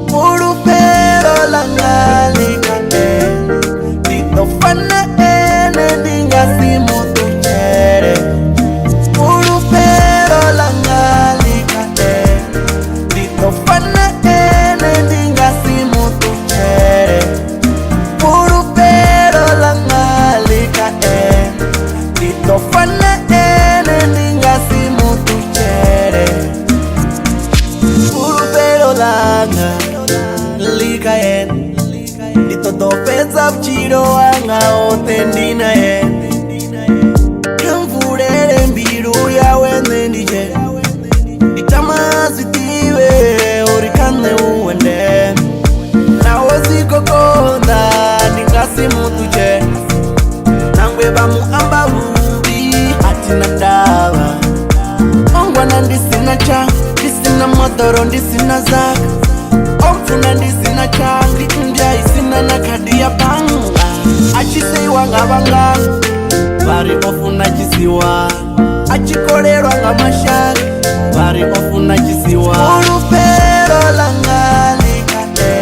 Fhulufhelo langa likane litofana ene ndingasi mututshele. Fhulufhelo langa likane litofana ene ndingasi mututshele. Fhulufhelo langa likane litofana ene ndingasi mututshele. Fhulufhelo langa likaen ndi todo fhedza vhutshilo hanga hothe ndina kha vulele Mbilu yawe nṋe ndi dzhene ndi tama azwi divhe uri kha nṋe u ndeme naho konda ndingasi mututshele nangwe vha amba vhuvhi athina ndavha ngwana ndisina cha ndisina moḓoro ndisina zaka omfuna ndisina changi ndya isina na khadi ya banga achisiwa nga vangani vari ofuna chisiwa achikolelwa nga mashaka vari ofuna chisiwa. Fhulufhelo langa likane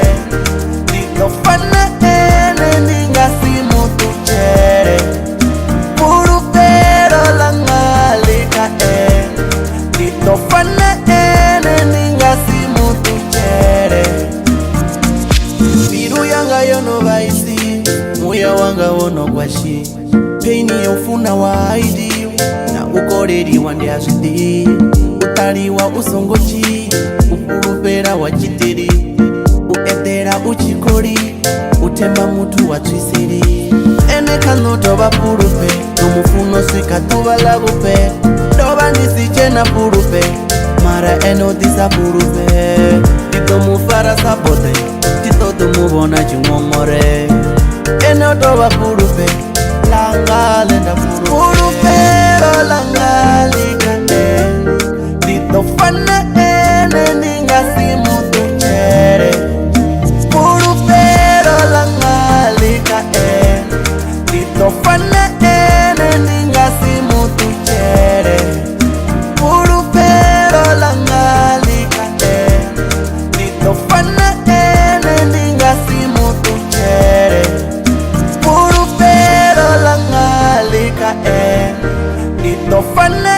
litofana ene ndingasi mututshele. Fhulufhelo langa likane litofana ene ndingasi mututshele. Mbilu yanga yono vaisi muya wanga wono kwashi peini yofuna waidi na ukoleliwa ndi azwi utaliwa usongochi ufhulufhela wa chitiri uedela uchikoli uthemba mutu wa tswisili ene khano dovha fhulufhe nomufuno swika ḓuvha ḽa vhupfe dovha ndisi dzhena fhulufhe mara eno ḓisa fhulufhe ndi ḓo mufara sa hothe ndi ṱoḓo muvhona tshiṅoṅore eno dovha fhulufhe langa lenda fhulufhelo langa likane litofana ene ndingasi mututshele. Fhulufhelo langa likane litofana ene ndingasi mututshele. Fhulufhelo langa likane litofana ene ndingasi mututshele. Fhulufhelo langa likane litofana